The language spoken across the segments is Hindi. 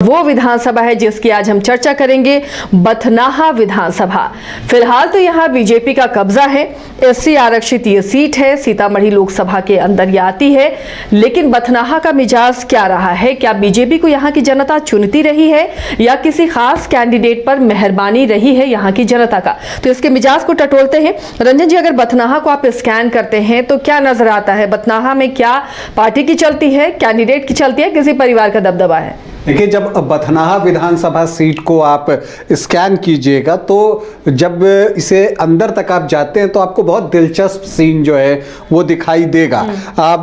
वो विधानसभा है जिसकी आज हम चर्चा करेंगे, बथनाहा विधानसभा। फिलहाल तो यहाँ बीजेपी का कब्जा है। एससी आरक्षित ये सीट है, सीतामढ़ी लोकसभा के अंदर ये आती है। लेकिन बथनाहा का मिजाज क्या रहा है? क्या बीजेपी को यहाँ की जनता चुनती रही है या किसी खास कैंडिडेट पर मेहरबानी रही है यहाँ की जनता का? तो इसके मिजाज को टटोलते हैं। रंजन जी, अगर बथनाहा को आप स्कैन करते हैं तो क्या नजर आता है? बथनाहा में क्या पार्टी की चलती है, कैंडिडेट की चलती है, किसी परिवार का दबदबा है? देखिए, जब बथनाहा विधानसभा सीट को आप स्कैन कीजिएगा तो जब इसे अंदर तक आप जाते हैं तो आपको बहुत दिलचस्प सीन जो है वो दिखाई देगा।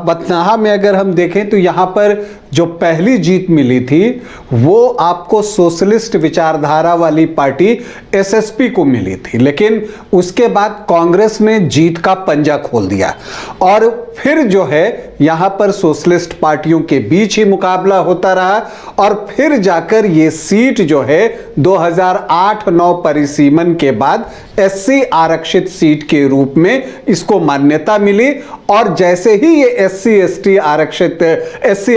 बथनाहा में अगर हम देखें तो यहाँ पर जो पहली जीत मिली थी वो आपको सोशलिस्ट विचारधारा वाली पार्टी एसएसपी को मिली थी, लेकिन उसके बाद कांग्रेस ने जीत का पंजा खोल दिया और फिर जो है यहाँ पर सोशलिस्ट पार्टियों के बीच ही मुकाबला होता रहा और फिर जाकर ये सीट जो है 2008-9 परिसीमन के बाद एससी आरक्षित सीट के रूप में इसको मान्यता मिली। और जैसे ही ये एससी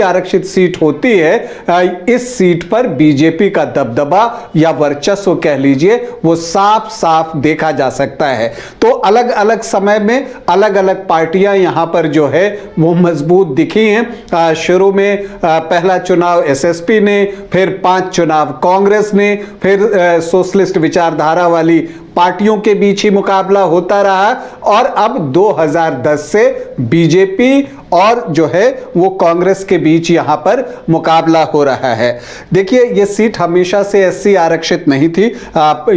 आरक्षित सीट होती है, इस सीट पर बीजेपी का दबदबा या वर्चस्व कह लीजिए वो साफ साफ देखा जा सकता है। तो अलग अलग समय में अलग अलग पार्टियां यहां पर जो है वो मजबूत दिखी हैं। शुरू में पहला चुनाव एसएसपी ने, फिर 5 चुनाव कांग्रेस ने, फिर सोशलिस्ट विचारधारा वाली पार्टियों के बीच ही मुकाबला होता रहा और अब 2010 से बीजेपी और जो है वो कांग्रेस के बीच यहां पर मुकाबला हो रहा है। देखिए, ये सीट हमेशा से एससी आरक्षित नहीं थी।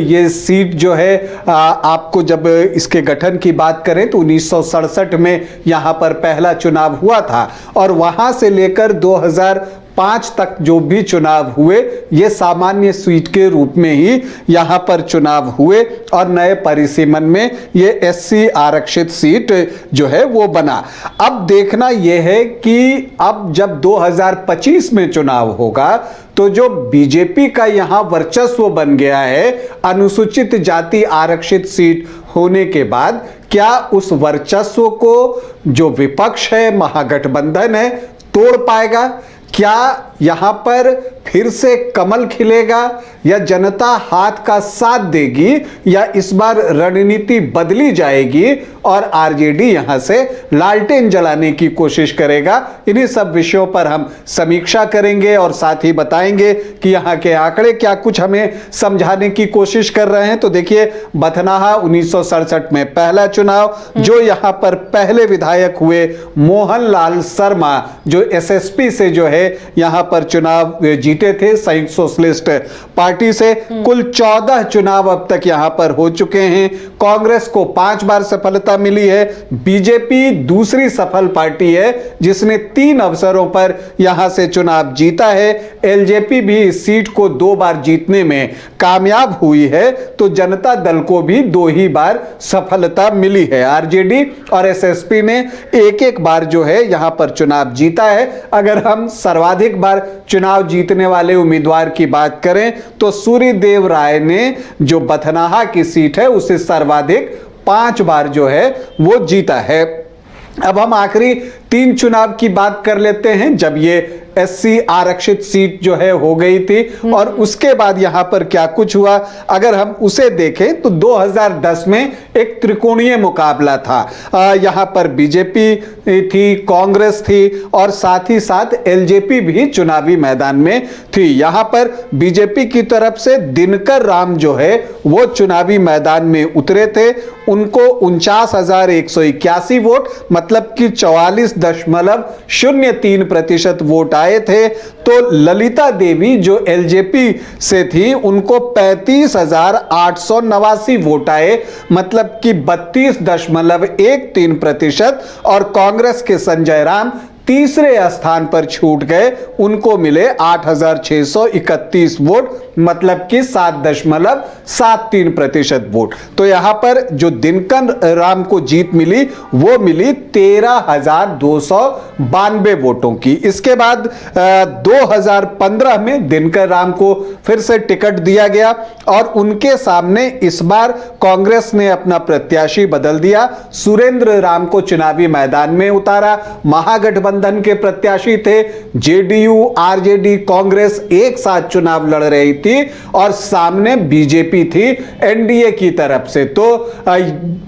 ये सीट जो है आपको जब इसके गठन की बात करें तो 1967 में यहां पर पहला चुनाव हुआ था और वहां से लेकर 2005 तक जो भी चुनाव हुए ये सामान्य सीट के रूप में ही यहां पर चुनाव हुए और नए परिसीमन में ये एससी आरक्षित सीट जो है वो बना। अब देखना यह है कि अब जब 2025 में चुनाव होगा तो जो बीजेपी का यहां वर्चस्व बन गया है अनुसूचित जाति आरक्षित सीट होने के बाद, क्या उस वर्चस्व को जो विपक्ष है, महागठबंधन है, तोड़ पाएगा? क्या यहां पर फिर से कमल खिलेगा या जनता हाथ का साथ देगी या इस बार रणनीति बदली जाएगी और आरजेडी यहां से लालटेन जलाने की कोशिश करेगा? इन्हीं सब विषयों पर हम समीक्षा करेंगे और साथ ही बताएंगे कि यहां के आंकड़े क्या कुछ हमें समझाने की कोशिश कर रहे हैं। तो देखिए, बथनाहा 1967 में पहला चुनाव, जो यहां पर पहले विधायक हुए मोहनलाल शर्मा जो एसएसपी से जो है यहां पर चुनाव जीते थे संयुक्त सोशलिस्ट पार्टी से। कुल 14 चुनाव अब तक यहां पर हो चुके हैं। कांग्रेस को 5 बार सफलता मिली है। बीजेपी दूसरी सफल पार्टी है जिसने 3 अवसरों पर यहां से चुनाव जीता है। एलजेपी भी इस सीट को 2 बार जीतने में कामयाब हुई है। तो जनता दल को भी 2 ही बार सफलता मिली है। आरजेडी और एसएसपी ने एक बार जो है यहां पर चुनाव जीता है। अगर हम सर्वाधिक बार चुनाव जीतने वाले उम्मीदवार की बात करें तो सूर्यदेव राय ने जो बथनाहा की सीट है उसे सर्वाधिक 5 बार जो है वो जीता है। अब हम आखिरी 3 चुनाव की बात कर लेते हैं जब ये एससी आरक्षित सीट जो है हो गई थी और उसके बाद यहां पर क्या कुछ हुआ अगर हम उसे देखें तो 2010 में एक त्रिकोणीय मुकाबला था। यहां पर बीजेपी थी, कांग्रेस थी और साथ ही साथ एलजेपी भी चुनावी मैदान में थी। यहां पर बीजेपी की तरफ से दिनकर राम जो है वो चुनावी मैदान में उतरे थे। उनको 49,181 वोट मतलब कि 44.03% वोट आए थे। तो ललिता देवी जो एलजेपी से थी उनको 35,889 वोट आए मतलब कि 32.13% और कांग्रेस के संजय राम तीसरे स्थान पर छूट गए, उनको मिले 8,631 वोट मतलब कि 7.73% वोट। तो यहां पर जो दिनकर राम को जीत मिली वो मिली 13,292 वोटों की। इसके बाद 2015 में दिनकर राम को फिर से टिकट दिया गया और उनके सामने इस बार कांग्रेस ने अपना प्रत्याशी बदल दिया, सुरेंद्र राम को चुनावी मैदान में उतारा। महागठबंधन महागठबंधन के प्रत्याशी थे। जेडीयू, आरजेडी, कांग्रेस एक साथ चुनाव लड़ रही थी और सामने बीजेपी थी एनडीए की तरफ से। तो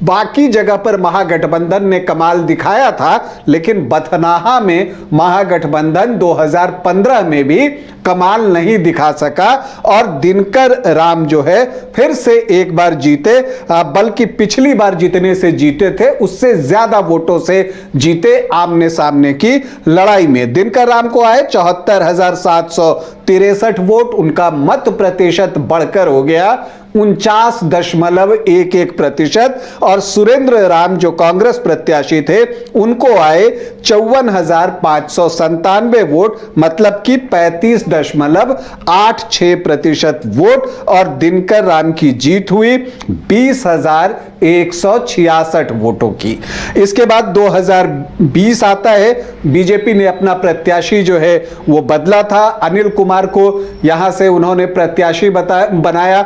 बाकी जगह पर महागठबंधन ने कमाल दिखाया था, लेकिन बथनाहा में महागठबंधन 2015 में भी कमाल नहीं दिखा सका और दिनकर राम जो है फिर से एक बार जीते, बल्कि पिछली बार जितने से जीते थे उससे ज्यादा वोटों से जीते आमने सामने की लड़ाई में। दिनकर राम को आए 74,763 वोट, उनका मत प्रतिशत बढ़कर हो गया 49.11% और सुरेंद्र राम जो कांग्रेस प्रत्याशी थे उनको आए 54,597 वोट, मतलब कि 35.86% वोट और दिनकर राम की जीत हुई 20,166 वोटों की। इसके बाद 2020 आता है, बीजेपी ने अपना प्रत्याशी जो है वो बदला था। अनिल कुमार को यहां से उन्होंने प्रत्याशी बनाया।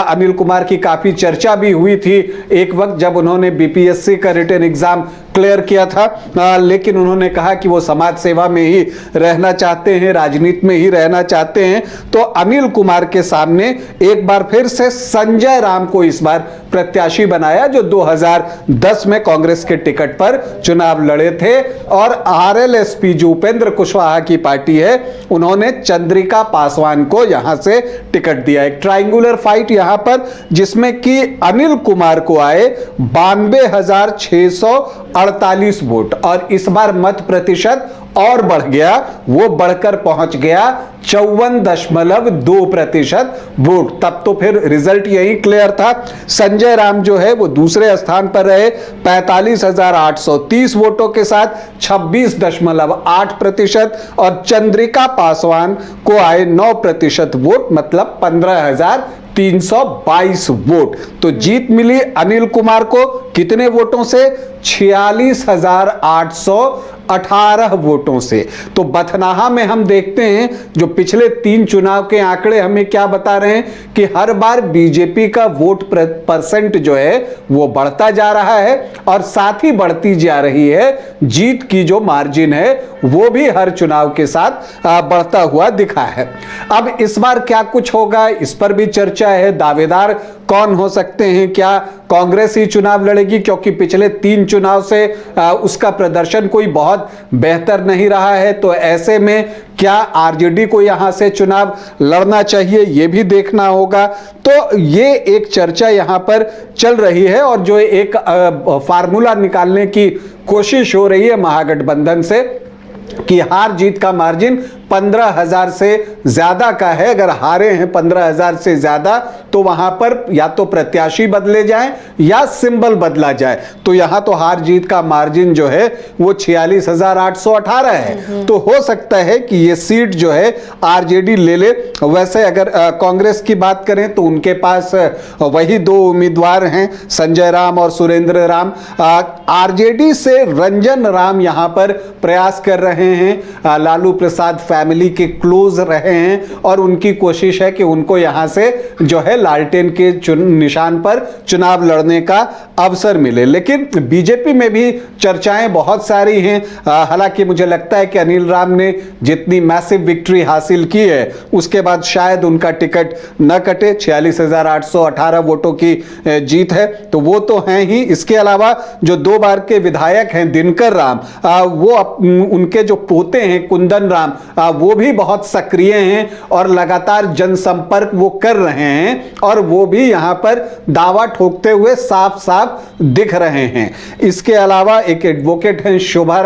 अनिल कुमार की काफी चर्चा भी हुई थी एक वक्त जब उन्होंने बीपीएससी का रिटन एग्जाम क्लियर किया था, लेकिन उन्होंने कहा कि वो समाज सेवा में ही रहना चाहते हैं, राजनीति में ही रहना चाहते हैं। तो अनिल कुमार के सामने एक बार फिर से संजय राम को इस बार प्रत्याशी बनाया, जो 2010 में कांग्रेस के टिकट पर चुनाव लड़े थे। और आरएलएसपी जो उपेंद्र कुशवाहा की पार्टी है, उन्होंने चंद्रिका पासवान को यहां से टिकट दिया। एक ट्रायंगुलर फाइट यहां पर, जिसमें कि अनिल कुमार को आए 92,648 वोट और इस बार मत प्रतिशत और बढ़ गया, वो बढ़कर पहुंच गया 54.2% वोट। तब तो फिर रिजल्ट यही क्लियर था। संजय राम जो है वो दूसरे स्थान पर रहे 45,830 वोटों के साथ 26.8% और चंद्रिका पासवान को आए 9% वोट, मतलब 15,322 वोट। तो जीत मिली अनिल कुमार को कितने वोटों से? 46,818 वोटों से। तो बथनाहा में हम देखते हैं जो पिछले 3 चुनाव के आंकड़े हमें क्या बता रहे हैं कि हर बार बीजेपी का वोट परसेंट जो है वो बढ़ता जा रहा है और साथ ही बढ़ती जा रही है जीत की जो मार्जिन है वो भी हर चुनाव के साथ बढ़ता हुआ दिखा है। अब इस बार क्या कुछ होगा, इस पर भी चर्चा है। दावेदार कौन हो सकते हैं? क्या कांग्रेस ही चुनाव लड़ेगी? क्योंकि पिछले 3 चुनाव से उसका प्रदर्शन कोई बहुत बेहतर नहीं रहा है। तो ऐसे में क्या आरजेडी को यहां से चुनाव लड़ना चाहिए, यह भी देखना होगा। तो ये एक चर्चा यहां पर चल रही है और जो एक फार्मूला निकालने की कोशिश हो रही है महागठबंधन से कि हार जीत का मार्जिन 15,000 से ज्यादा का है। अगर हारे हैं 15,000 से ज्यादा तो वहां पर या तो प्रत्याशी बदले जाएं या सिंबल बदला जाए। तो यहां तो हार जीत का मार्जिन जो है वो 46,818 है। तो हो सकता है कि ये सीट जो है आरजेडी ले ले। वैसे अगर कांग्रेस की बात करें तो उनके पास वही 2 उम्मीदवार हैं, संजय राम और सुरेंद्र राम। आरजेडी से रंजन राम यहां पर प्रयास कर रहे हैं। लालू प्रसाद फैमिली के क्लोज रहे हैं और उनकी कोशिश है कि उनको यहां से जो है लालटेन के निशान पर चुनाव लड़ने का अवसर मिले। लेकिन बीजेपी में भी चर्चाएं बहुत सारी हैं। हालांकि मुझे लगता है कि अनिल राम ने जितनी मैसिव विक्ट्री हासिल की है उसके बाद शायद उनका टिकट न कटे। 46,818 वोटों की जीत है तो वो तो हैं ही। इसके अलावा जो 2 बार के विधायक हैं दिनकर राम, वो उनके जो पोते हैं कुंदन राम, वो भी बहुत सक्रिय हैं और लगातार जनसंपर्क वो कर रहे हैं और वो भी यहां पर दावा ठोकते हुए साफ साफ दिख रहे हैं। इसके अलावा एक एडवोकेट हैं शोभा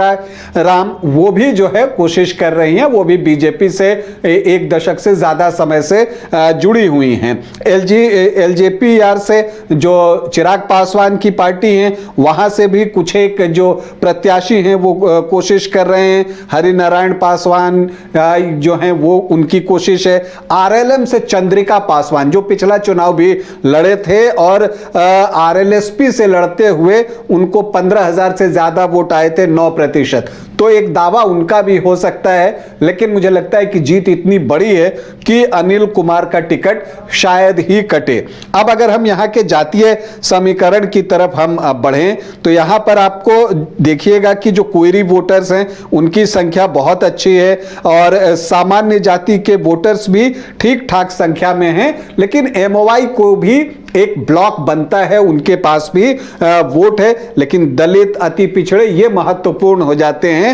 राम, वो भी जो है कोशिश कर रही हैं, वो भी बीजेपी से 1 दशक से ज्यादा समय से जुड़ी हुई हैं। एलजेपीआर से जो चिराग पासवान की पार्टी है वहां से भी कुछ एक जो प्रत्याशी हैं वो कोशिश कर रहे हैं। हरिनारायण पासवान, जो हैं वो उनकी कोशिश है। आरएलएम से चंद्रिका पासवान जो पिछला चुनाव भी लड़े थे और आरएलएसपी से लड़ते हुए उनको 15,000 से ज्यादा वोट आए थे, 9%। तो एक दावा उनका भी हो सकता है, लेकिन मुझे लगता है कि जीत इतनी बड़ी है कि अनिल कुमार का टिकट शायद ही कटे। अब अगर हम यहाँ के जातीय समीकरण की तरफ हम बढ़ें तो यहाँ पर आपको देखिएगा कि जो कोयरी वोटर्स हैं उनकी संख्या बहुत अच्छी है और सामान्य जाति के वोटर्स भी ठीक ठाक संख्या में हैं, लेकिन एमओवाई को भी एक ब्लॉक बनता है, उनके पास भी वोट है, लेकिन दलित, अति पिछड़े ये महत्वपूर्ण हो जाते हैं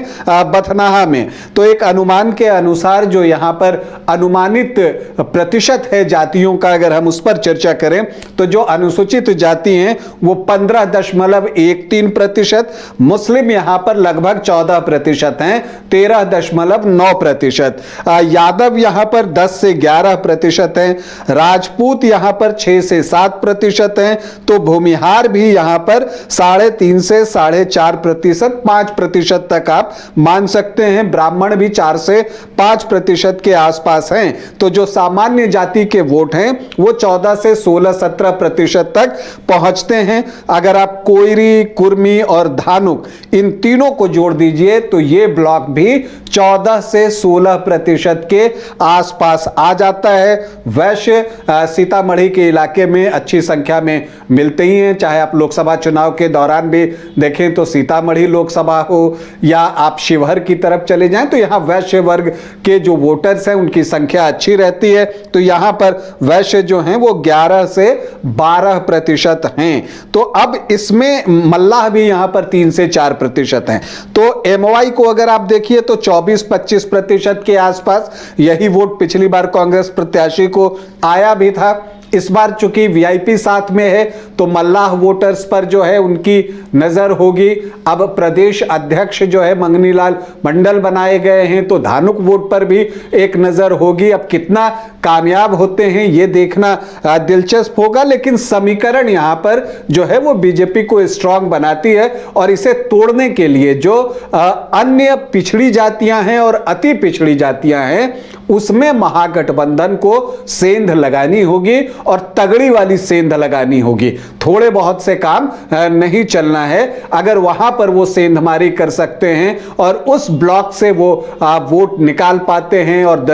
बथनाहा में। तो एक अनुमान के अनुसार जो यहाँ पर अनुमानित प्रतिशत है जातियों का, अगर हम उस पर चर्चा करें तो जो अनुसूचित जाति हैं वो 15.13%, मुस्लिम यहाँ पर लगभग 14% हैं, 13.9%, यादव यहाँ पर 10 से 11% हैं, राजपूत यहाँ पर 6 से 7% हैं, तो भूमिहार भी यहां पर 3.5 से 4.5%, 5% तक आप मान सकते हैं। ब्राह्मण भी 4 से 5% के आसपास हैं। तो जो सामान्य जाति के वोट हैं वो 14 से 16-17% तक पहुंचते हैं। अगर आप कोयरी, कुर्मी और धानुक इन तीनों को जोड़ दीजिए तो ये ब्लॉक भी 14 से 16% के आसपास आ जाता है। वैश्य सीतामढ़ी के इलाके में अच्छी संख्या में मिलते ही हैं, चाहे आप लोकसभा चुनाव के दौरान भी देखें तो सीतामढ़ी लोकसभा हो या आप शिवहर की तरफ चले जाएं तो यहां वैश्य वर्ग के जो वोटर्स हैं उनकी संख्या अच्छी रहती है। तो यहां पर वैश्य जो हैं वो 11 से 12% हैं। तो अब इसमें मल्लाह भी यहां पर 3 से 4% हैं। तो एमओआई को अगर आप देखिए तो 24-25% के आसपास यही वोट पिछली बार कांग्रेस प्रत्याशी को आया भी था। इस बार चूंकि वीआईपी साथ में है तो मल्लाह वोटर्स पर जो है उनकी नजर होगी। अब प्रदेश अध्यक्ष जो है मंगनीलाल मंडल बनाए गए हैं तो धानुक वोट पर भी एक नजर होगी। अब कितना कामयाब होते हैं ये देखना दिलचस्प होगा, लेकिन समीकरण यहां पर जो है वो बीजेपी को स्ट्रांग बनाती है और इसे तोड़ने के लिए जो अन्य पिछड़ी जातियां हैं और अति पिछड़ी जातियां हैं उसमें महागठबंधन को सेंध लगानी होगी और तगड़ी वाली सेंध लगानी होगी। थोड़े बहुत से काम नहीं चलना है। अगर वहां पर वो सेंधमारी कर सकते हैं और उस ब्लॉक से वो वोट निकाल पाते हैं और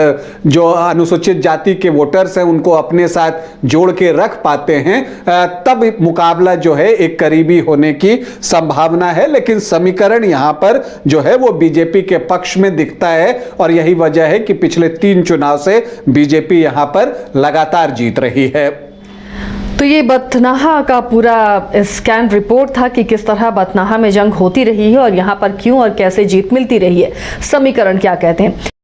जो अनुसूचित जाति के वोटर्स हैं उनको अपने साथ जोड़ के रख पाते हैं, तब मुकाबला जो है एक करीबी होने की संभावना है। लेकिन समीकरण यहां पर जो है वो बीजेपी के पक्ष में दिखता है और यही वजह है कि पिछले 3 चुनाव से बीजेपी यहां पर लगातार जीत रही है। तो ये बथनाहा का पूरा स्कैन रिपोर्ट था कि किस तरह बथनाहा में जंग होती रही है और यहाँ पर क्यों और कैसे जीत मिलती रही है। समीकरण क्या कहते हैं।